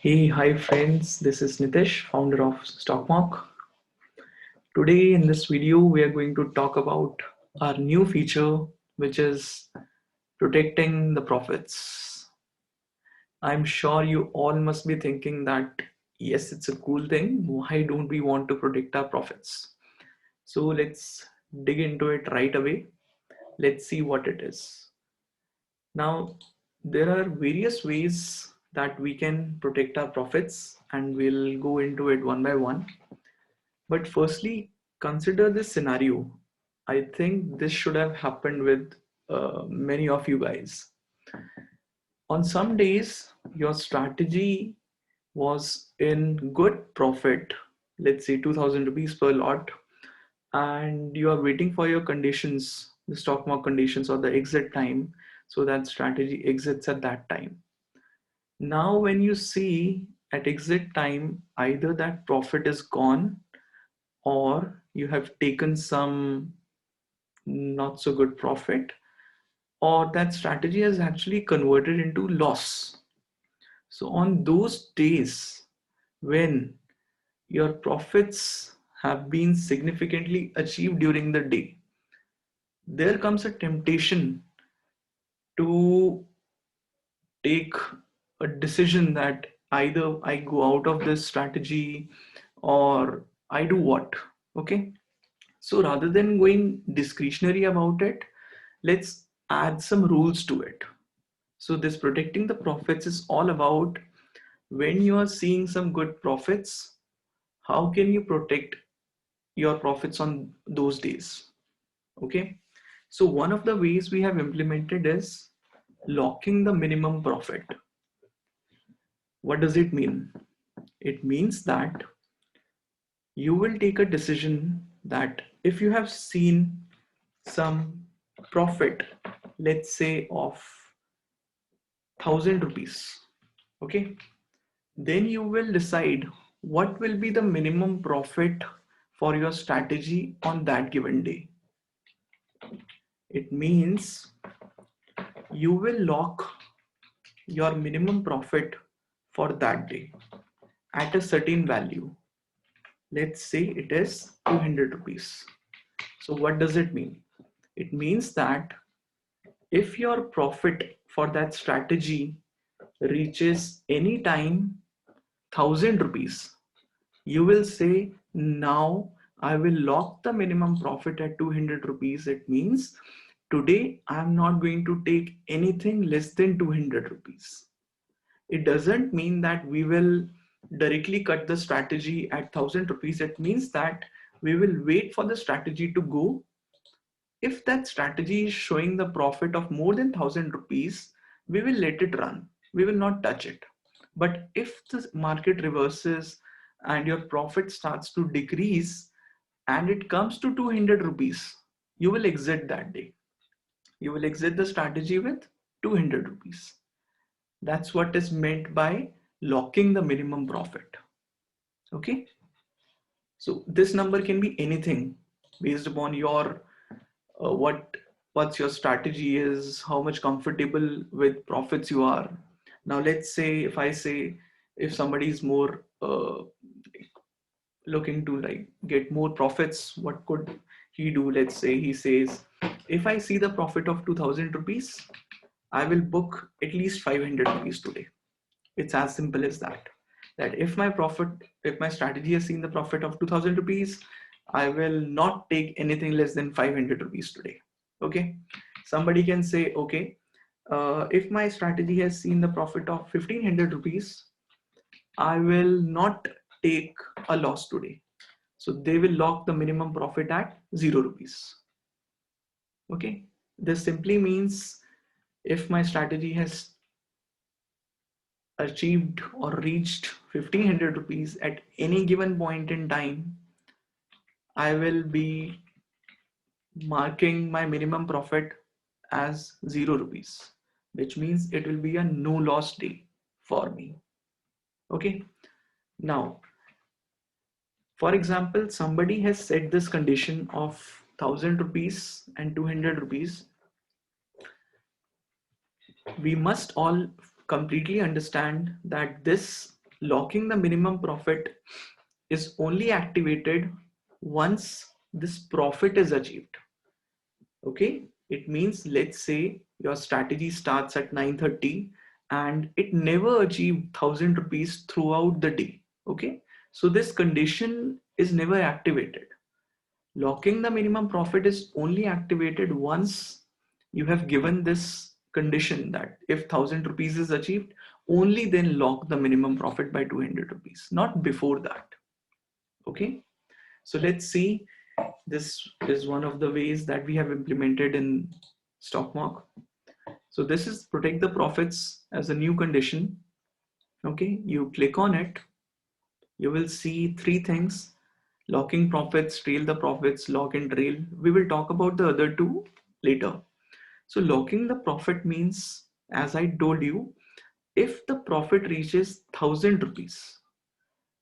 Hey, hi friends, this is Nitish, founder of Stockmark. Today in this video, we are going to talk about our new feature, which is protecting the profits. I'm sure you all must be thinking that, yes, it's a cool thing. Why don't we want to protect our profits? So let's dig into it right away. Let's see what it is. Now, there are various ways that we can protect our profits, and we'll go into it one by one. But firstly, consider this scenario. I think this should have happened with many of you guys. On some days, your strategy was in good profit, let's say 2000 rupees per lot, and you are waiting for your conditions, the stock market conditions or the exit time, so that strategy exits at that time. Now, when you see at exit time, either that profit is gone or you have taken some not so good profit, or that strategy has actually converted into loss. So, on those days when your profits have been significantly achieved during the day, there comes a temptation to take a decision that either I go out of this strategy or I do what. Okay. So rather than going discretionary about it, let's add some rules to it. So this protecting the profits is all about when you are seeing some good profits, how can you protect your profits on those days? Okay. So one of the ways we have implemented is locking the minimum profit. What does it mean? It means that you will take a decision that if you have seen some profit, let's say of 1000 rupees, okay, then you will decide what will be the minimum profit for your strategy on that given day. It means you will lock your minimum profit for that day at a certain value. Let's say it is 200 rupees. So what does it mean? It means that if your profit for that strategy reaches any time 1000 rupees, you will say, now I will lock the minimum profit at 200 rupees. It means today I am not going to take anything less than 200 rupees. It doesn't mean that we will directly cut the strategy at 1000 rupees. It means that we will wait for the strategy to go. If that strategy is showing the profit of more than 1000 rupees, we will let it run. We will not touch it. But if the market reverses and your profit starts to decrease and it comes to 200 rupees, you will exit that day. You will exit the strategy with 200 rupees. That's what is meant by locking the minimum profit. Okay. So this number can be anything based upon your what's your strategy is, how much comfortable with profits you are. Now let's say if I say if somebody is more looking to like get more profits, what could he do? Let's say he says, if I see the profit of 2000 rupees, I will book at least 500 rupees today. It's as simple as that. That if my strategy has seen the profit of 2000 rupees, I will not take anything less than 500 rupees today. Okay. Somebody can say, okay, if my strategy has seen the profit of 1500 rupees, I will not take a loss today. So they will lock the minimum profit at 0 rupees. Okay. This simply means if my strategy has achieved or reached 1500 rupees at any given point in time, I will be marking my minimum profit as 0 rupees, which means it will be a no loss day for me. Okay. Now, for example, somebody has set this condition of 1000 rupees and 200 rupees. We must all completely understand that this Locking the minimum profit is only activated once this profit is achieved. Okay, it means, let's say your strategy starts at 9:30 and it never achieved 1000 rupees throughout the day. Okay, so this condition is never activated. Locking the minimum profit is only activated once you have given this condition that if 1000 rupees is achieved, only then lock the minimum profit by 200 rupees, not before that. Okay, so let's see. This is one of the ways that we have implemented in StockMark. So this is protect the profits as a new condition. Okay, you click on it, you will see three things: locking profits, trail the profits, lock and trail. We will talk about the other two later. So locking the profit means, as I told you, if the profit reaches 1000 rupees,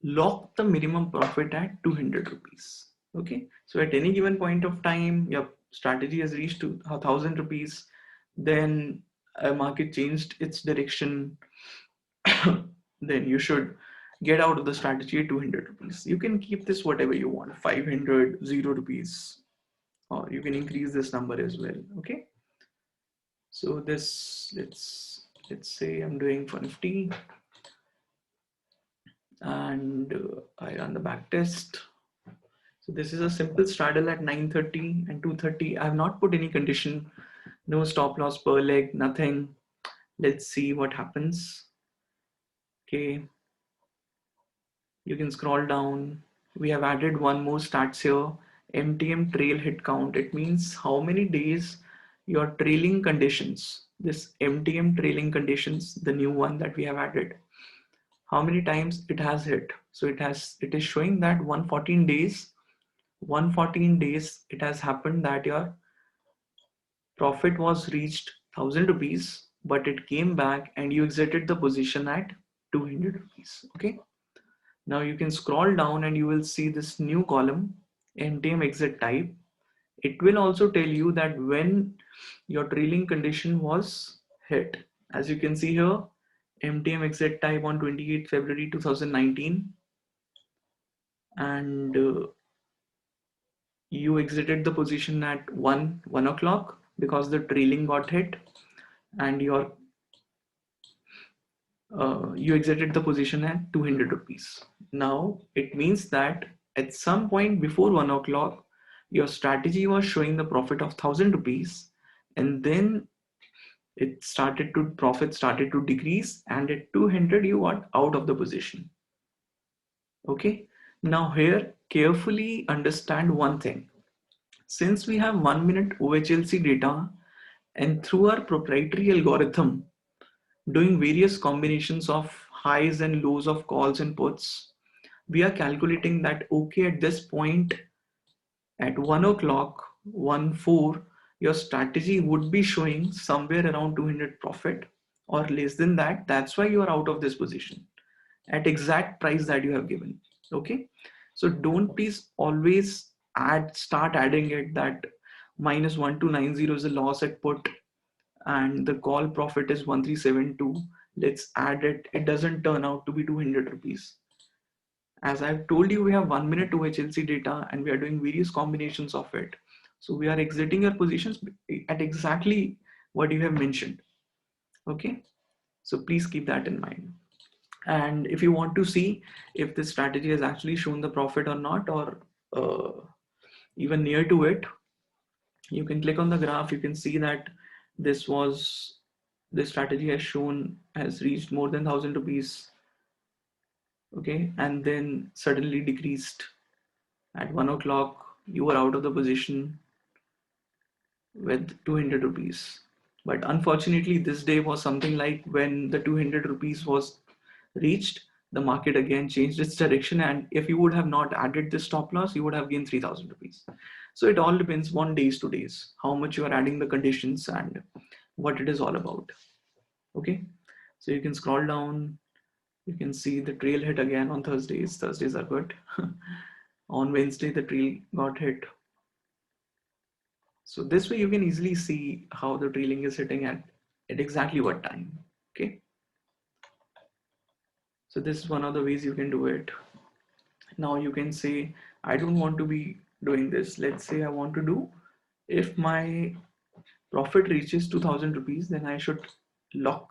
lock the minimum profit at 200 rupees. Okay, so at any given point of time your strategy has reached to 1000 rupees, then a market changed its direction, then you should get out of the strategy at 200 rupees. You can keep this whatever you want, 500, 0 rupees, or you can increase this number as well. Okay, so this, let's say I'm doing for Nifty, and I run the back test. So this is a simple straddle at 9:30 and 2:30. I have not put any condition, no stop loss per leg, nothing. Let's see what happens. Okay, you can scroll down. We have added one more stats here: MTM trail hit count. It means how many days your trailing conditions, this MTM trailing conditions, the new one that we have added, how many times it has hit. So it is showing that 114 days it has happened that your profit was reached 1000 rupees, but it came back and you exited the position at 200 rupees. Okay, now you can scroll down and you will see this new column, MTM exit type. It will also tell you that when your trailing condition was hit. As you can see here, MTM exit type on 28 February 2019, and you exited the position at 1 o'clock because the trailing got hit, and you exited the position at 200 rupees. Now it means that at some point before 1 o'clock your strategy was showing the profit of 1000 rupees, and then profit started to decrease, and at 200 you got out of the position. Okay, now here carefully understand one thing. Since we have 1 minute OHLC data, and through our proprietary algorithm doing various combinations of highs and lows of calls and puts, we are calculating that okay, at this point at 1 o'clock 1 4 your strategy would be showing somewhere around 200 profit or less than that. That's why you are out of this position at exact price that you have given. Okay, so don't please always start adding it that -1290 is a loss at put and the call profit is 1372. Let's add it. It doesn't turn out to be 200 rupees. As I've told you, we have 1 minute to HLC data and we are doing various combinations of it. So we are exiting your positions at exactly what you have mentioned. Okay, so please keep that in mind. And if you want to see if this strategy has actually shown the profit or not, or even near to it, you can click on the graph. You can see that this strategy has reached more than 1000 rupees. Okay, and then suddenly decreased at 1 o'clock. You were out of the position with 200 rupees. But unfortunately, this day was something like when the 200 rupees was reached, the market again changed its direction. And if you would have not added this stop loss, you would have gained 3000 rupees. So it all depends on days to days, how much you are adding the conditions and what it is all about. Okay, so you can scroll down. You can see the trail hit again on Thursdays. Thursdays are good. On Wednesday, the trail got hit. So this way you can easily see how the trailing is hitting at exactly what time. Okay. So this is one of the ways you can do it. Now you can say, I don't want to be doing this. Let's say I want to do, if my profit reaches 2000 rupees, then I should lock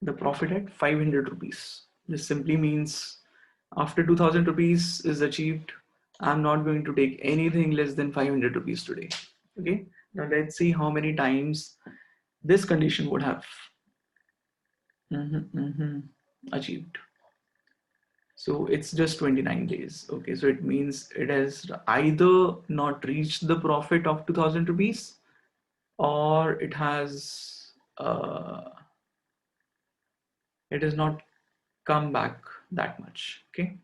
the profit at 500 rupees. This simply means after 2000 rupees is achieved, I'm not going to take anything less than 500 rupees today. Okay, now let's see how many times this condition would have achieved. So it's just 29 days. Okay, so it means it has either not reached the profit of 2000 rupees, or it has not come back that much. Okay,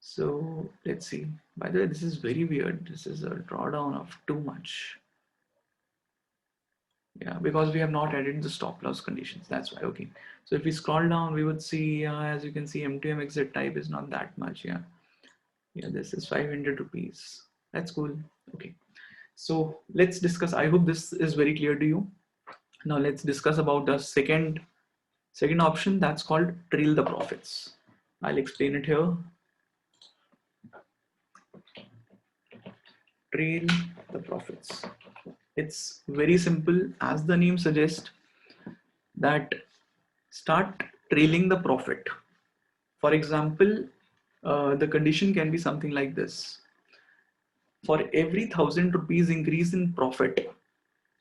so let's see. By the way, this is very weird. This is a drawdown of too much. Yeah, because we have not added the stop loss conditions. That's why. Okay, so if we scroll down, we would see, as you can see, M2M exit type is not that much. Yeah, this is 500 rupees. That's cool. Okay, so let's discuss. I hope this is very clear to you. Now let's discuss about the second option, that's called trail the profits. I'll explain it here. Trail the profits. It's very simple, as the name suggests, that start trailing the profit. For example, the condition can be something like this. For every 1000 rupees increase in profit,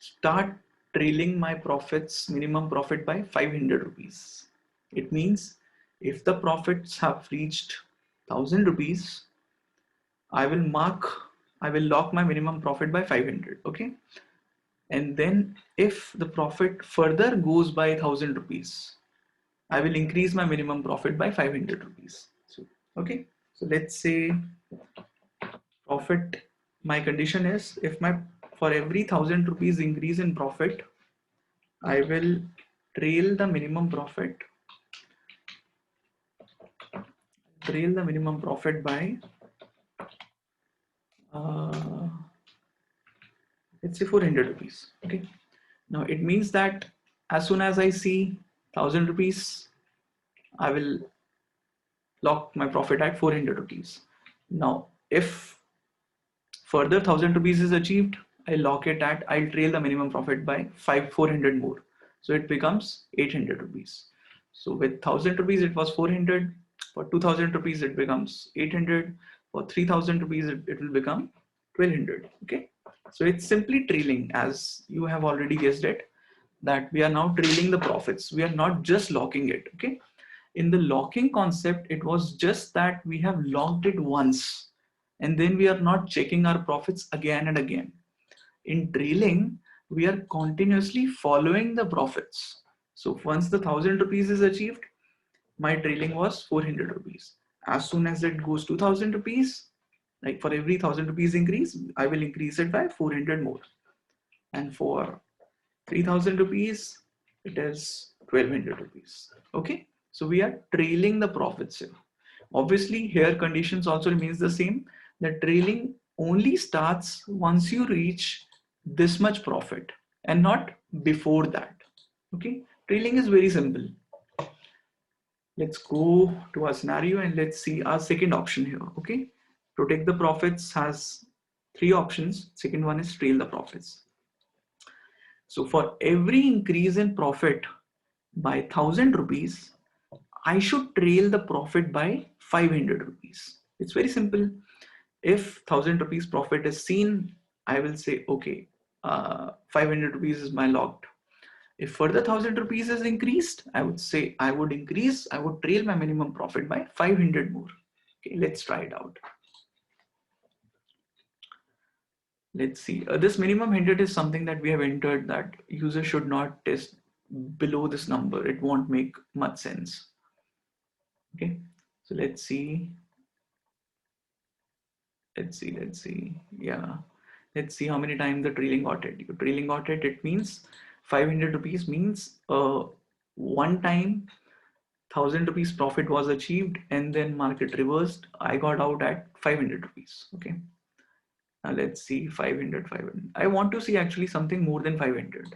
start trailing my profits, minimum profit, by 500 rupees. It means if the profits have reached 1000 rupees, I will lock my minimum profit by 500. Okay. And then if the profit further goes by 1000 rupees, I will increase my minimum profit by 500 rupees. So, okay. So let's say profit, my condition is, if for every 1000 rupees increase in profit, I will trail the minimum profit by let's say 400 rupees. Okay, now it means that as soon as I see 1000 rupees, I will lock my profit at 400 rupees. Now if further 1000 rupees is achieved, I'll trail the minimum profit by 400 more, so it becomes 800 rupees. So with 1000 rupees it was 400, for 2000 rupees it becomes 800, for 3000 rupees it will become 1200. Okay, so it's simply trailing, as you have already guessed it, that we are now trailing the profits, we are not just locking it. Okay, in the locking concept, it was just that we have locked it once and then we are not checking our profits again and again. In trailing, we are continuously following the profits. So once the 1000 rupees is achieved, my trailing was 400 rupees. As soon as it goes to 1000 rupees, like for every 1000 rupees increase, I will increase it by 400 more. And for 3000 rupees, it is 1200 rupees. Okay, so we are trailing the profits here. Obviously, here conditions also remains the same. The trailing only starts once you reach this much profit and not before that. Okay, trailing is very simple. Let's go to our scenario and let's see our second option here. Okay, protect the profits has three options. Second one is trail the profits. So for every increase in profit by 1000 rupees, I should trail the profit by 500 rupees. It's very simple. If 1000 rupees profit is seen, I will say, okay, 500 rupees is my locked. If further 1000 rupees is increased, I would say I would trail my minimum profit by 500 more. Okay, let's try it out. Let's see. This minimum 100 is something that we have entered that user should not test below this number. It won't make much sense. Okay, so let's see. Yeah, let's see how many times the trailing got it. Trailing got it. It means 500 rupees means one time 1000 rupees profit was achieved and then market reversed. I got out at 500 rupees. Okay. Now let's see 500. I want to see actually something more than 500.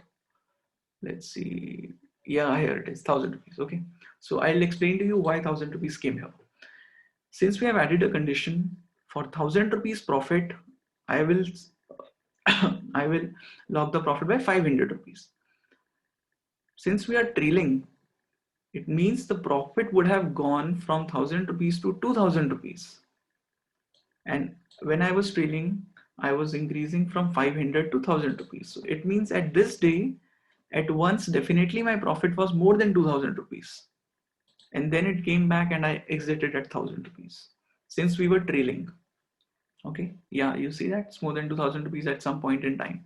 Let's see. Yeah, here it is, 1,000 rupees. Okay, so I'll explain to you why 1,000 rupees came here. Since we have added a condition for 1,000 rupees profit, I will I will log the profit by 500 rupees. Since we are trailing, it means the profit would have gone from 1,000 rupees to 2,000 rupees. And when I was trailing, I was increasing from 500 to 1,000 rupees. So it means at this day, at once, definitely my profit was more than 2,000 rupees. And then it came back and I exited at 1,000 rupees since we were trailing. Okay, yeah, you see that it's more than 2,000 rupees at some point in time,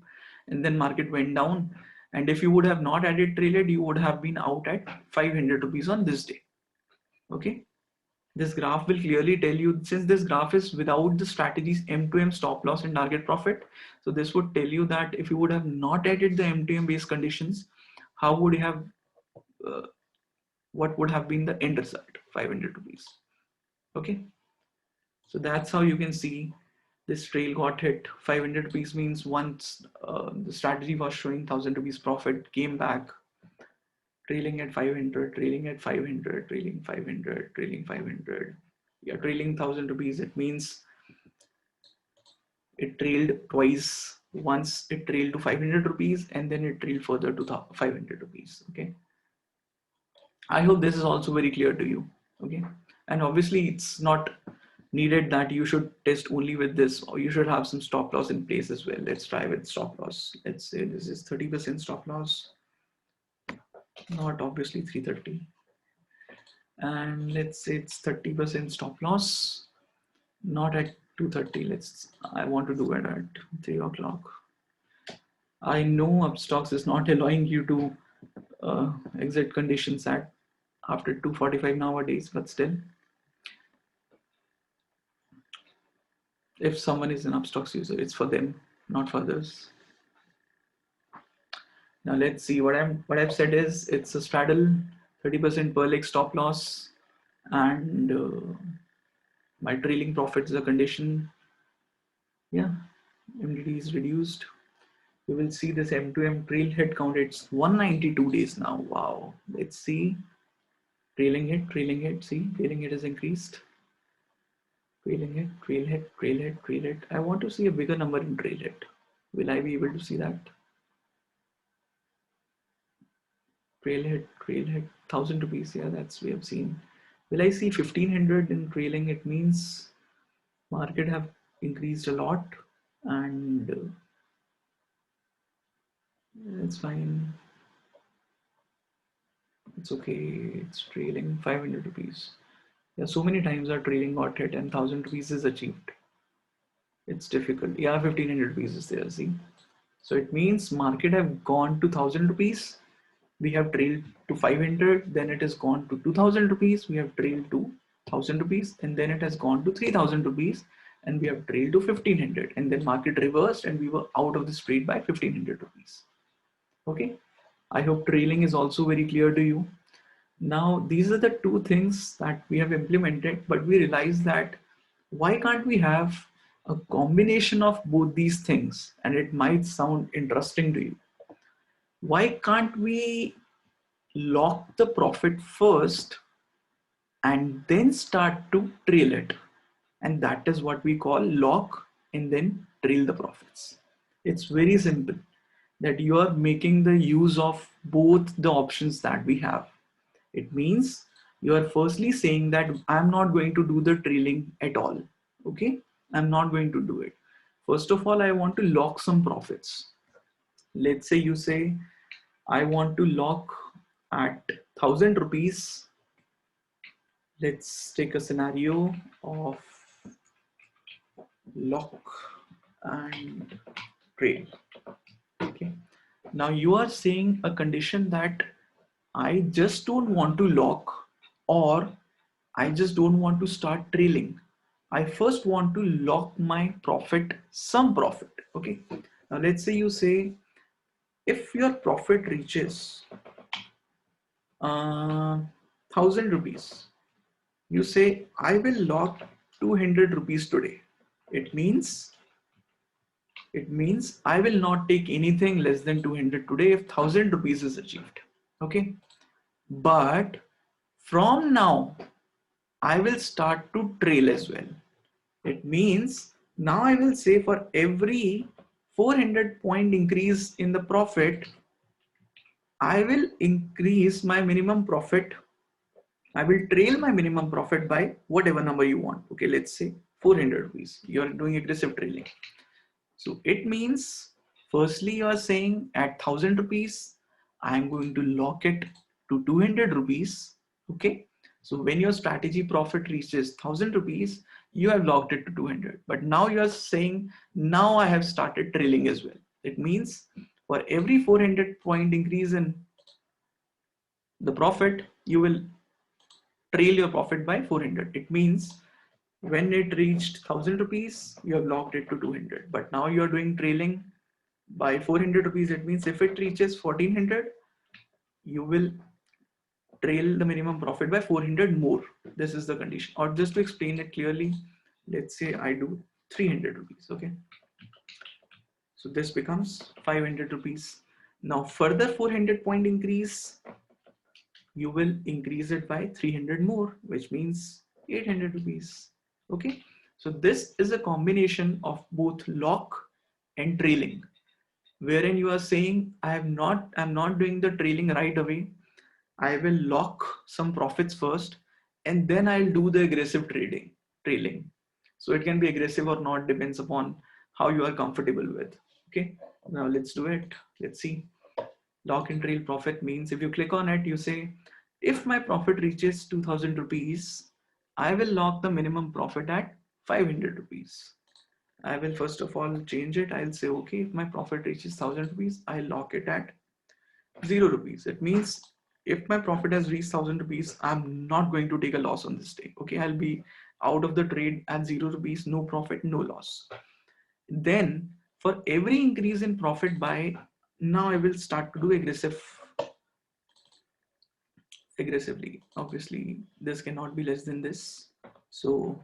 and then market went down, and if you would have not added traded, you would have been out at 500 rupees on this day. Okay, this graph will clearly tell you, since this graph is without the strategies M2M stop loss and target profit, so this would tell you that if you would have not added the M2M based conditions, how would you have uh, what would have been the end result? 500 rupees. Okay, so that's how you can see this trail got hit. 500 rupees means once the strategy was showing 1,000 rupees profit, came back trailing at 500, trailing at 500, trailing 500, trailing 500. Yeah, trailing 1,000 rupees. It means it trailed twice. Once it trailed to 500 rupees and then it trailed further to 500 rupees. Okay. I hope this is also very clear to you. Okay. And obviously it's not needed that you should test only with this, or you should have some stop loss in place as well. Let's try with stop loss. Let's say this is 30% stop loss, not obviously 330. And let's say it's 30% stop loss, not at 230. I want to do it at 3 o'clock. I know Upstocks is not allowing you to exit conditions at after 2:45 nowadays, but still, if someone is an Upstocks user, it's for them, not for others. Now let's see what I've said is it's a straddle, 30% per leg stop loss, and my trailing profit is a condition. Yeah, MDD is reduced. You will see this M2M trail head count. It's 192 days now. Wow. Let's see. Trailing hit, trailing hit. See, trailing hit is increased. Trailing hit, trail hit, trail hit, trail hit. I want to see a bigger number in trail hit. Will I be able to see that? Trail hit, 1,000 rupees. Yeah, that's we have seen. Will I see 1,500 in trailing? It means market have increased a lot, and it's fine. It's okay. It's trailing 500 rupees. Yeah, so many times our trailing got hit and 1,000 rupees is achieved. It's difficult. Yeah, 1,500 rupees is there. See, so it means market have gone to 1,000 rupees. We have trailed to 500. Then it has gone to 2,000 rupees. We have trailed to 1,000 rupees, and then it has gone to 3,000 rupees, and we have trailed to 1,500. And then market reversed, and we were out of this trade by 1,500 rupees. Okay. I hope trailing is also very clear to you. Now, these are the two things that we have implemented, but we realize that why can't we have a combination of both these things? And it might sound interesting to you. Why can't we lock the profit first and then start to trail it? And that is what we call lock and then trail the profits. It's very simple that you are making the use of both the options that we have. It means you are firstly saying that I'm not going to do the trailing at all. Okay, I'm not going to do it. First of all, I want to lock some profits. Let's say you say I want to lock at 1,000 rupees. Let's take a scenario of lock and trail. Okay, now you are saying a condition that I just don't want to lock, or I just don't want to start trailing. I first want to lock my profit, some profit. Okay. Now let's say you say if your profit reaches 1,000 rupees, you say I will lock 200 rupees today. It means I will not take anything less than 200 today if 1,000 rupees is achieved. Okay, but from now I will start to trail as well. It means now I will say for every 400 point increase in the profit, I will increase my minimum profit. I will trail my minimum profit by whatever number you want. Okay, let's say 400 rupees. You're doing aggressive trailing. So it means, firstly, you are saying at 1000 rupees, I'm going to lock it to 200 rupees. Okay. So when your strategy profit reaches 1000 rupees, you have locked it to 200. But now you are saying, now I have started trailing as well. It means for every 400 point increase in the profit, you will trail your profit by 400. It means when it reached 1000 rupees, you have locked it to 200. But now you are doing trailing by 400 rupees. It means if it reaches 1400, you will trail the minimum profit by 400 more. This is the condition. Or just to explain it clearly, let's say I do 300 rupees. Okay, so this becomes 500 rupees. Now further 400 point increase, you will increase it by 300 more, which means 800 rupees. Okay, so this is a combination of both lock and trailing, wherein you are saying I'm not doing the trailing right away. I will lock some profits first and then I'll do the aggressive trailing. So it can be aggressive or not, depends upon how you are comfortable with. Okay, now let's do it. Let's see. Lock and trail profit means if you click on it, you say, if my profit reaches 2000 rupees, I will lock the minimum profit at 500 rupees. I will first of all change it. I'll say, okay, if my profit reaches 1000 rupees, I'll lock it at 0 rupees. It means if my profit has reached 1000 rupees, I'm not going to take a loss on this day. Okay, I'll be out of the trade at 0 rupees, no profit, no loss. Then for every increase in profit by, now I will start to do aggressively. Obviously, this cannot be less than this. So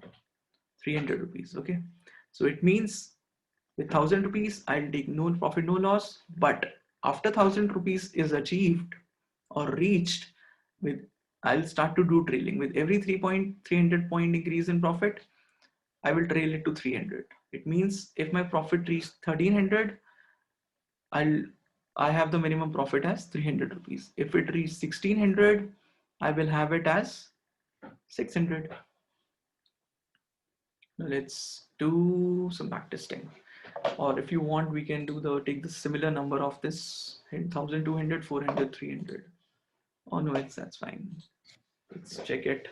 300 rupees. Okay, so it means with 1000 rupees, I'll take no profit, no loss. But after 1000 rupees is achieved or reached, with I'll start to do trailing. With every 300 point increase in profit, I will trail it to 300. It means if my profit reached 1300, I'll I have the minimum profit as 300 rupees. If it reaches 1600, I will have it as 600. Now let's do some backtesting. Or if you want, we can do take the similar number of this 1200, 400, 300. Oh no, that's fine. Let's check it.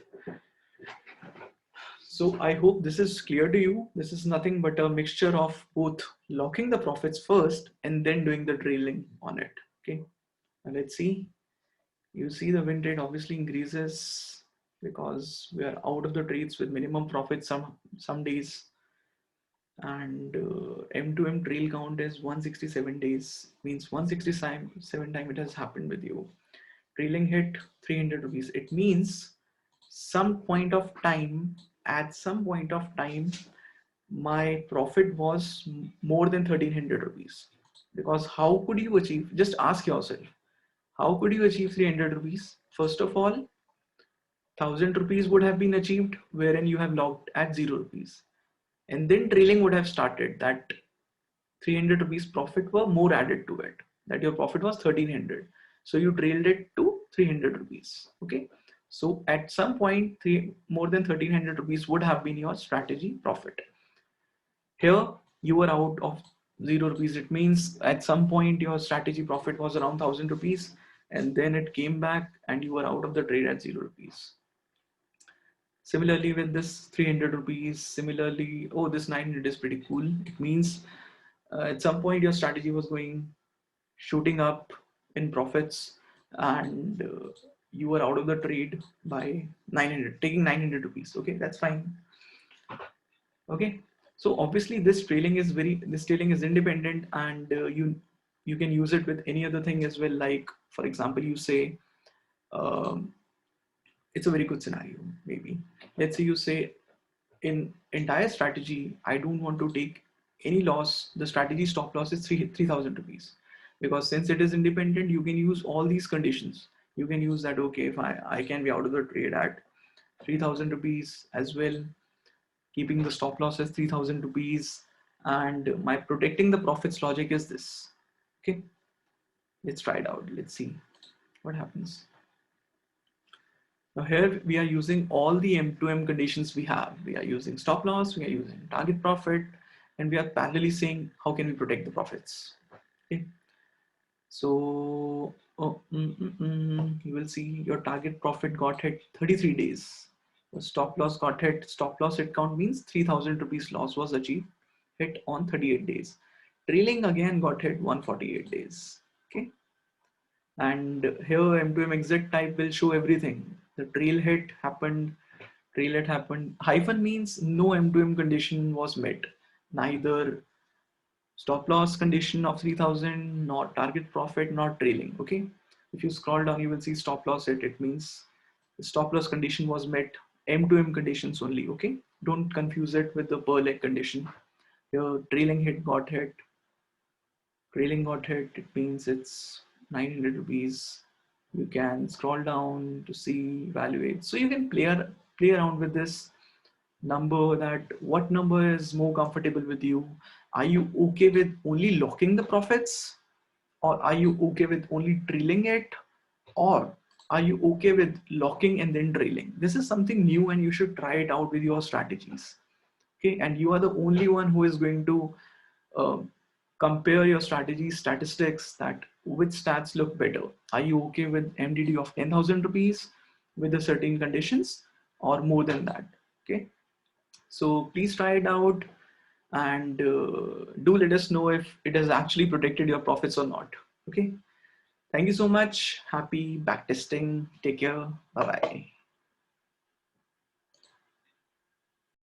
So I hope this is clear to you. This is nothing but a mixture of both locking the profits first and then doing the trailing on it. Okay, and let's see. You see the win rate obviously increases because we are out of the trades with minimum profit some days, and M2M trail count is 167 days. Means 167 time it has happened with you. Trailing hit 300 rupees. It means at some point of time, my profit was more than 1300 rupees. Because how could you achieve? Just ask yourself, how could you achieve 300 rupees? First of all, 1000 rupees would have been achieved wherein you have locked at 0 rupees. And then trailing would have started. That 300 rupees profit were more added to it. That your profit was 1300. So you trailed it to 300 rupees. Okay. So at some point, more than 1300 rupees would have been your strategy profit. Here you were out of 0 rupees. It means at some point your strategy profit was around 1000 rupees and then it came back and you were out of the trade at 0 rupees. Similarly with this 300 rupees, similarly, oh, this 900 is pretty cool. It means at some point your strategy was shooting up in profits and you were out of the trade by 900, taking 900 rupees. Okay, that's fine. Okay, so obviously this trailing is independent, and you can use it with any other thing as well. Like for example, you say um, it's a very good scenario. Maybe let's say you say in entire strategy, I don't want to take any loss. The strategy stop loss is 3000 rupees, because since it is independent, you can use all these conditions. You can use that. Okay, if I can be out of the trade at 3,000 rupees as well, keeping the stop loss as 3,000 rupees, and my protecting the profits logic is this. Okay, let's try it out. Let's see what happens. Now here we are using all the M2M conditions we have. We are using stop loss, we are using target profit, and we are parallelly saying how can we protect the profits. Okay. So you will see your target profit got hit 33 days. The stop loss got hit. Stop loss hit count means 3,000 rupees loss was achieved, hit on 38 days. Trailing again got hit 148 days. Okay. And here M2M exit type will show everything. The trail hit happened. Hyphen means no M2M condition was met. Neither stop loss condition of 3,000, not target profit, not trailing. Okay. If you scroll down, you will see stop loss hit. It means the stop loss condition was met. M2M conditions only. Okay. Don't confuse it with the per leg condition. Your trailing hit got hit. Trailing got hit. It means it's 900 rupees. You can scroll down to see evaluate. So you can play around with this number, that what number is more comfortable with you. Are you okay with only locking the profits, or are you okay with only trailing it, or are you okay with locking and then trailing? This is something new and you should try it out with your strategies. Okay, and you are the only one who is going to uh, compare your strategy statistics, that which stats look better. Are you okay with MDD of 10,000 rupees with the certain conditions, or more than that? Okay, so please try it out, and do let us know if it has actually protected your profits or not. Okay, thank you so much. Happy backtesting. Take care. Bye bye.